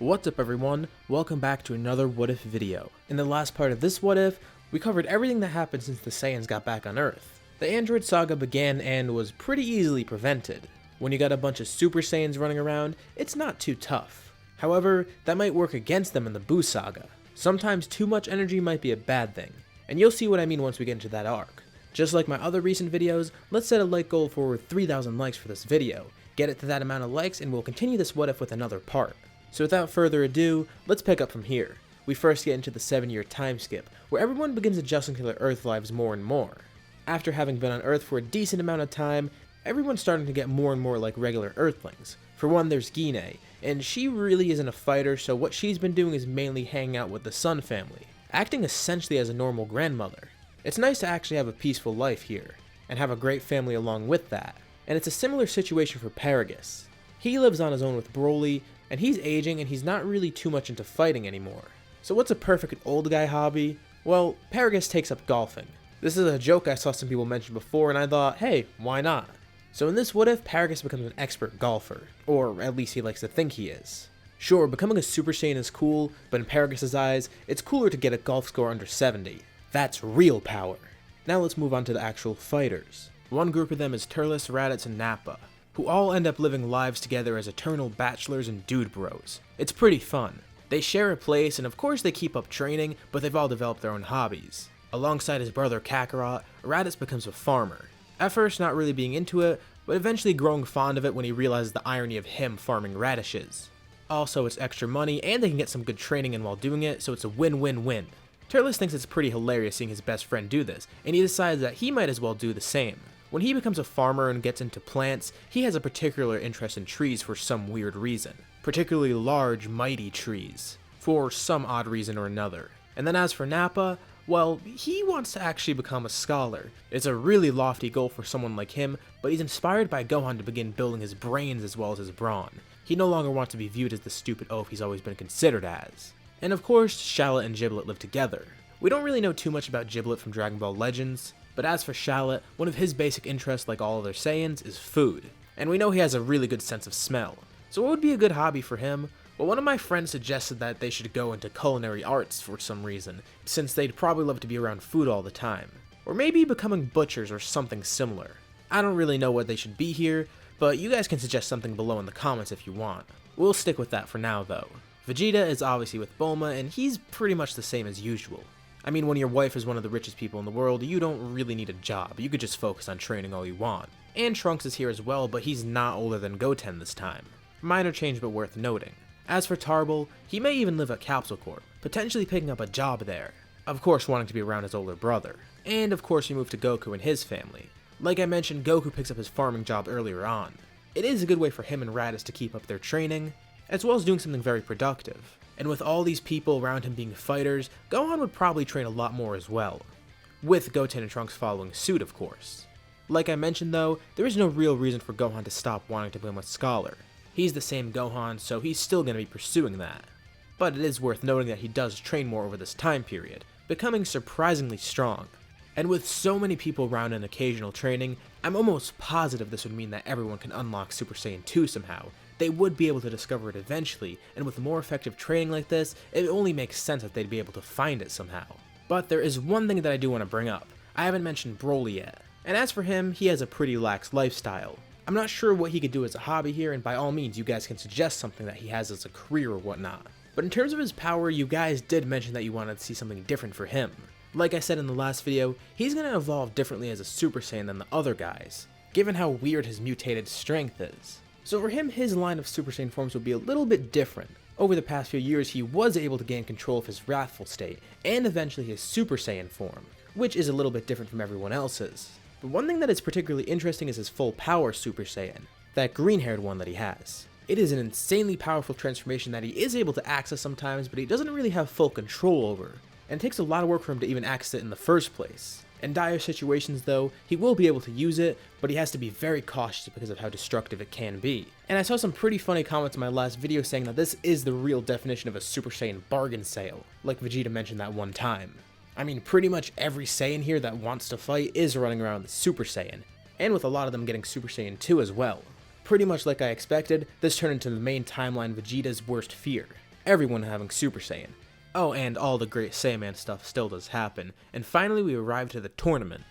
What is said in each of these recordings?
What's up everyone, welcome back to another What If video. In the last part of this What If, we covered everything that happened since the Saiyans got back on Earth. The android saga began and was pretty easily prevented. When you got a bunch of Super Saiyans running around, it's not too tough. However, that might work against them in the Buu saga. Sometimes too much energy might be a bad thing, and you'll see what I mean once we get into that arc. Just like my other recent videos, let's set a like goal for 3,000 likes for this video. Get it to that amount of likes and we'll continue this What If with another part. So without further ado, let's pick up from here. We first get into the 7-year time skip, where everyone begins adjusting to their Earth lives more and more. After having been on Earth for a decent amount of time, everyone's starting to get more and more like regular Earthlings. For one, there's Gine, and she really isn't a fighter, so what she's been doing is mainly hanging out with the Sun family, acting essentially as a normal grandmother. It's nice to actually have a peaceful life here, and have a great family along with that. And it's a similar situation for Paragus. He lives on his own with Broly, and he's aging and he's not really too much into fighting anymore. So what's a perfect old guy hobby? Well, Paragus takes up golfing. This is a joke I saw some people mention before and I thought, hey, why not? So in this What If, Paragus becomes an expert golfer, or at least he likes to think he is. Sure, becoming a Super Saiyan is cool, but in Paragus' eyes, it's cooler to get a golf score under 70. That's real power. Now let's move on to the actual fighters. One group of them is Turles, Raditz, and Nappa, who all end up living lives together as eternal bachelors and dude bros. It's pretty fun. They share a place and of course they keep up training, but they've all developed their own hobbies. Alongside his brother Kakarot, Raditz becomes a farmer. At first not really being into it, but eventually growing fond of it when he realizes the irony of him farming radishes. Also it's extra money and they can get some good training in while doing it, so it's a win-win-win. Turles thinks it's pretty hilarious seeing his best friend do this, and he decides that he might as well do the same. When he becomes a farmer and gets into plants, he has a particular interest in trees for some weird reason. Particularly large, mighty trees. For some odd reason or another. And then as for Nappa, well, he wants to actually become a scholar. It's a really lofty goal for someone like him, but he's inspired by Gohan to begin building his brains as well as his brawn. He no longer wants to be viewed as the stupid oaf he's always been considered as. And of course, Shallot and Giblet live together. We don't really know too much about Giblet from Dragon Ball Legends, but as for Shallot, one of his basic interests, like all other Saiyans, is food. And we know he has a really good sense of smell. So what would be a good hobby for him? Well, one of my friends suggested that they should go into culinary arts for some reason, since they'd probably love to be around food all the time. Or maybe becoming butchers or something similar. I don't really know what they should be here, but you guys can suggest something below in the comments if you want. We'll stick with that for now though. Vegeta is obviously with Bulma, and he's pretty much the same as usual. I mean, when your wife is one of the richest people in the world, you don't really need a job, you could just focus on training all you want. And Trunks is here as well, but he's not older than Goten this time. Minor change but worth noting. As for Tarble, he may even live at Capsule Corp, potentially picking up a job there. Of course wanting to be around his older brother. And of course we move to Goku and his family. Like I mentioned, Goku picks up his farming job earlier on. It is a good way for him and Raditz to keep up their training, as well as doing something very productive. And with all these people around him being fighters, Gohan would probably train a lot more as well. With Goten and Trunks following suit, of course. Like I mentioned though, there is no real reason for Gohan to stop wanting to become a scholar. He's the same Gohan, so he's still going to be pursuing that. But it is worth noting that he does train more over this time period, becoming surprisingly strong. And with so many people around in occasional training, I'm almost positive this would mean that everyone can unlock Super Saiyan 2 somehow. They would be able to discover it eventually, and with more effective training like this, it only makes sense that they'd be able to find it somehow. But there is one thing that I do want to bring up. I haven't mentioned Broly yet. And as for him, he has a pretty lax lifestyle. I'm not sure what he could do as a hobby here, and by all means you guys can suggest something that he has as a career or whatnot. But in terms of his power, you guys did mention that you wanted to see something different for him. Like I said in the last video, he's going to evolve differently as a Super Saiyan than the other guys, given how weird his mutated strength is. So for him, his line of Super Saiyan forms will be a little bit different. Over the past few years, he was able to gain control of his wrathful state, and eventually his Super Saiyan form, which is a little bit different from everyone else's. But one thing that is particularly interesting is his full power Super Saiyan, that green-haired one that he has. It is an insanely powerful transformation that he is able to access sometimes, but he doesn't really have full control over, and it takes a lot of work for him to even access it in the first place. In dire situations though, he will be able to use it, but he has to be very cautious because of how destructive it can be. And I saw some pretty funny comments in my last video saying that this is the real definition of a Super Saiyan bargain sale, like Vegeta mentioned that one time. I mean, pretty much every Saiyan here that wants to fight is running around with Super Saiyan, and with a lot of them getting Super Saiyan 2 as well. Pretty much like I expected, this turned into the main timeline Vegeta's worst fear. everyone having Super Saiyan. Oh, and all the great Saiyan stuff still does happen. And finally we arrive to the tournament.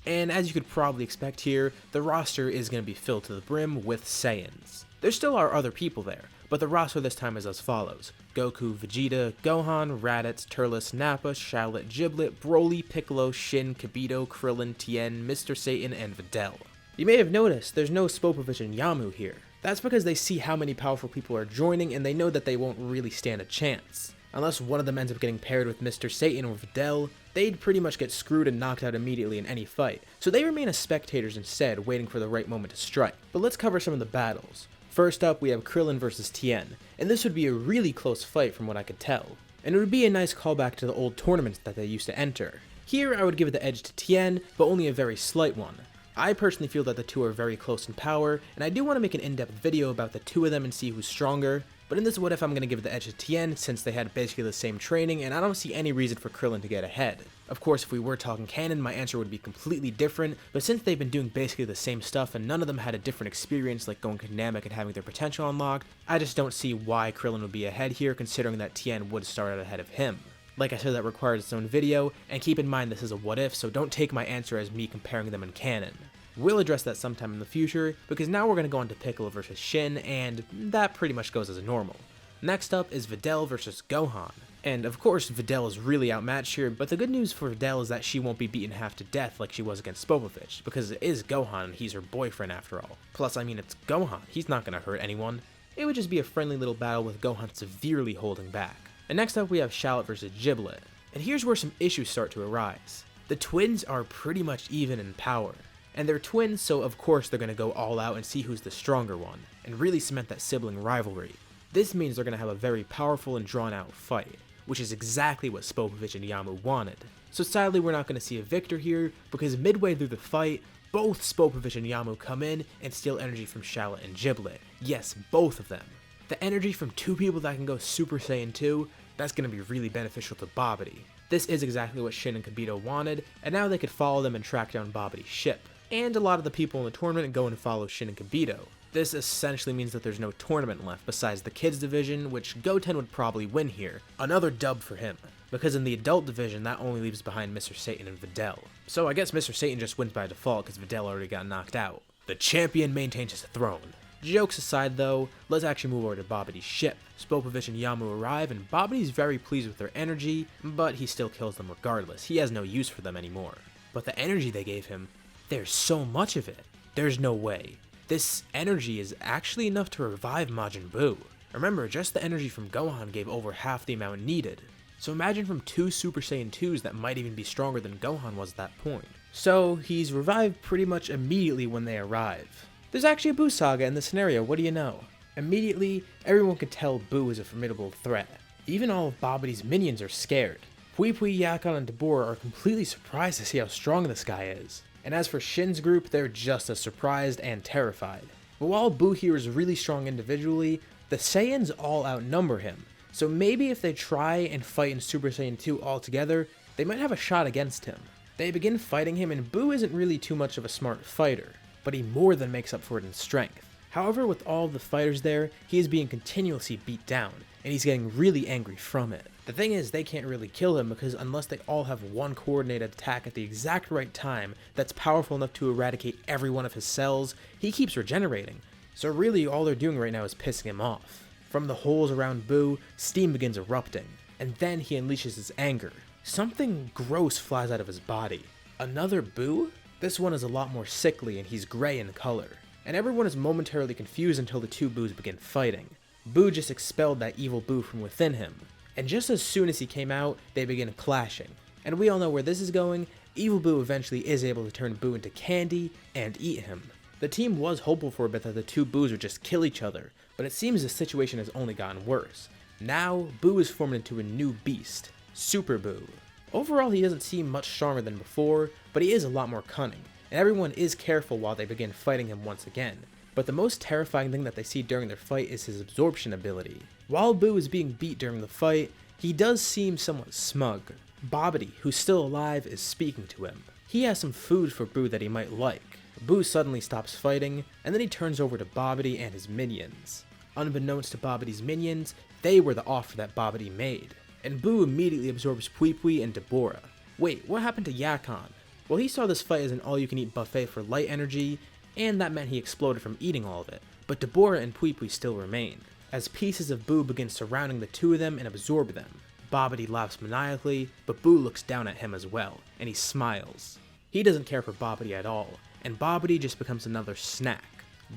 And as you could probably expect here, the roster is going to be filled to the brim with Saiyans. There still are other people there, but the roster this time is as follows: Goku, Vegeta, Gohan, Raditz, Turles, Nappa, Shallot, Giblet, Broly, Piccolo, Shin, Kibito, Crillon, Tien, Mr. Satan, and Vidal. You may have noticed there's no Spopovich and Yamu here. That's because they see how many powerful people are joining and they know that they won't really stand a chance. Unless one of them ends up getting paired with Mr. Satan or Vidal, they'd pretty much get screwed and knocked out immediately in any fight, so they remain as spectators instead, waiting for the right moment to strike. But let's cover some of the battles. First up, we have Crillon versus Tien, and this would be a really close fight from what I could tell. And it would be a nice callback to the old tournaments that they used to enter. Here, I would give the edge to Tien, but only a very slight one. I personally feel that the two are very close in power, and I do want to make an in-depth video about the two of them and see who's stronger. But in this what if, I'm going to give the edge to Tien since they had basically the same training and I don't see any reason for Crillon to get ahead. Of course, if we were talking canon, my answer would be completely different, but since they've been doing basically the same stuff and none of them had a different experience like going Namek and having their potential unlocked, I just don't see why Crillon would be ahead here considering that Tien would start out ahead of him. Like I said, that requires its own video, and keep in mind this is a what if, so don't take my answer as me comparing them in canon. We'll address that sometime in the future, because now we're going to go on to Piccolo versus Shin, and that pretty much goes as normal. Next up is Vidal versus Gohan. And of course, Vidal is really outmatched here, but the good news for Vidal is that she won't be beaten half to death like she was against Spopovich, because it is Gohan and he's her boyfriend after all. Plus, I mean, it's Gohan, he's not going to hurt anyone. It would just be a friendly little battle with Gohan severely holding back. And next up we have Shallot versus Giblet. And here's where some issues start to arise. The twins are pretty much even in power. And they're twins, so of course they're going to go all out and see who's the stronger one, and really cement that sibling rivalry. This means they're going to have a very powerful and drawn out fight, which is exactly what Spopovich and Yamu wanted. So sadly we're not going to see a victor here, because midway through the fight, both Spopovich and Yamu come in and steal energy from Shallot and Giblet. Yes, both of them. The energy from two people that can go Super Saiyan 2, that's going to be really beneficial to Babidi. This is exactly what Shin and Kibito wanted, and now they could follow them and track down Babidi's ship. And a lot of the people in the tournament go and follow Shin and Kibito. This essentially means that there's no tournament left besides the kids division, which Goten would probably win here. Another dub for him, because in the adult division that only leaves behind Mr. Satan and Vidal. So I guess Mr. Satan just wins by default because Vidal already got knocked out. The champion maintains his throne. Jokes aside though, let's actually move over to Babidi's ship. Spopovich and Yamu arrive and Babidi's very pleased with their energy, but he still kills them regardless. He has no use for them anymore. But the energy they gave him, there's so much of it. There's no way. This energy is actually enough to revive Majin Buu. Remember, just the energy from Gohan gave over half the amount needed. So imagine from two Super Saiyan 2s that might even be stronger than Gohan was at that point. So he's revived pretty much immediately when they arrive. There's actually a Buu saga in this scenario, what do you know? Immediately, everyone can tell Buu is a formidable threat. Even all of Babidi's minions are scared. Pui Pui, Yakan, and Dabur are completely surprised to see how strong this guy is. And as for Shin's group, they're just as surprised and terrified. But while Buu here is really strong individually, the Saiyans all outnumber him. So maybe if they try and fight in Super Saiyan 2 all together, they might have a shot against him. They begin fighting him and Buu isn't really too much of a smart fighter, but he more than makes up for it in strength. However, with all the fighters there, he is being continuously beat down, and he's getting really angry from it. The thing is, they can't really kill him because unless they all have one coordinated attack at the exact right time that's powerful enough to eradicate every one of his cells, he keeps regenerating. So really all they're doing right now is pissing him off. From the holes around Buu, steam begins erupting, and then he unleashes his anger. Something gross flies out of his body. Another Buu? This one is a lot more sickly and he's gray in color. And everyone is momentarily confused until the two Buus begin fighting. Buu just expelled that evil Buu from within him. And just as soon as he came out, they begin clashing. And we all know where this is going. Evil Buu eventually is able to turn Buu into candy and eat him. The team was hopeful for a bit that the two Buus would just kill each other, but it seems the situation has only gotten worse. Now, Buu is formed into a new beast, Super Buu. Overall, he doesn't seem much stronger than before, but he is a lot more cunning, and everyone is careful while they begin fighting him once again. But the most terrifying thing that they see during their fight is his absorption ability. While Buu is being beat during the fight, he does seem somewhat smug. Babidi, who's still alive, is speaking to him. He has some food for Buu that he might like. Buu suddenly stops fighting, and then he turns over to Babidi and his minions. Unbeknownst to Babidi's minions, They were the offer that Babidi made, and Boo immediately absorbs Pui Pui and Dabura. Wait, what happened to Yakon? Well, he saw this fight as an all-you-can-eat buffet for light energy, and that meant he exploded from eating all of it, but Dabura and Pui Pui still remain. As pieces of Boo begin surrounding the two of them and absorb them, Babidi laughs maniacally, but Boo looks down at him as well, and he smiles. He doesn't care for Babidi at all, and Babidi just becomes another snack.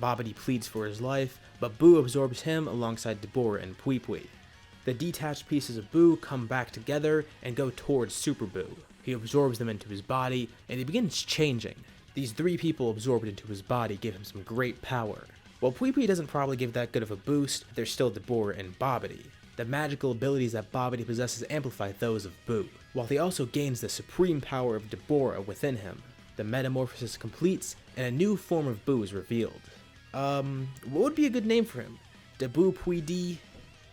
Babidi pleads for his life, but Boo absorbs him alongside Dabura and Pui Pui. The detached pieces of Boo come back together and go towards Super Boo. He absorbs them into his body, and he begins changing. These three people absorbed into his body give him some great power. While Pui Pui doesn't probably give that good of a boost, there's still Dabura and Babidi. The magical abilities that Babidi possesses amplify those of Boo, while he also gains the supreme power of Dabura within him. The metamorphosis completes, and a new form of Boo is revealed. What would be a good name for him? Dabu Pui D?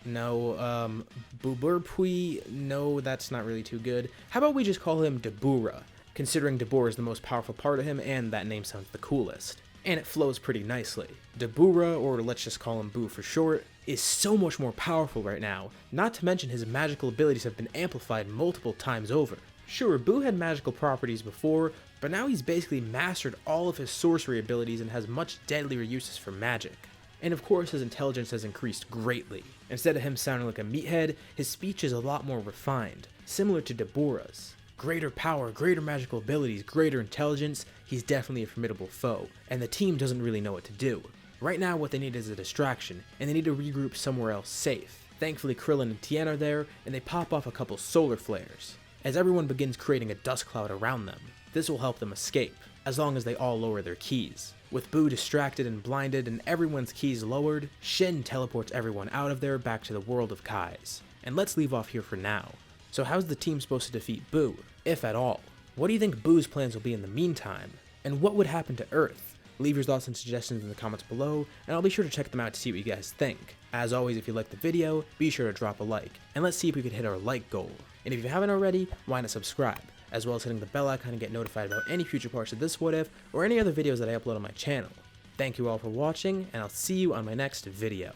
No, Bubur Pui? No, that's not really too good. How about we just call him Dabura, considering Dabura is the most powerful part of him, and that name sounds the coolest. And it flows pretty nicely. Dabura, or let's just call him Boo for short, is so much more powerful right now, not to mention his magical abilities have been amplified multiple times over. Sure, Boo had magical properties before, but now he's basically mastered all of his sorcery abilities and has much deadlier uses for magic. And of course his intelligence has increased greatly. Instead of him sounding like a meathead, his speech is a lot more refined, similar to Dabura's. Greater power, greater magical abilities, greater intelligence, he's definitely a formidable foe, and the team doesn't really know what to do. Right now what they need is a distraction, and they need to regroup somewhere else safe. Thankfully Crillon and Tien are there, and they pop off a couple solar flares, as everyone begins creating a dust cloud around them. This will help them escape, as long as they all lower their keys. With Boo distracted and blinded and everyone's keys lowered, Shin teleports everyone out of there back to the world of Kai's. And let's leave off here for now. So how's the team supposed to defeat Boo, if at all? What do you think Boo's plans will be in the meantime? And what would happen to Earth? Leave your thoughts and suggestions in the comments below, and I'll be sure to check them out to see what you guys think. As always, if you liked the video, be sure to drop a like, and let's see if we could hit our like goal. And if you haven't already, why not subscribe, as well as hitting the bell icon to get notified about any future parts of this What If, or any other videos that I upload on my channel. Thank you all for watching, and I'll see you on my next video.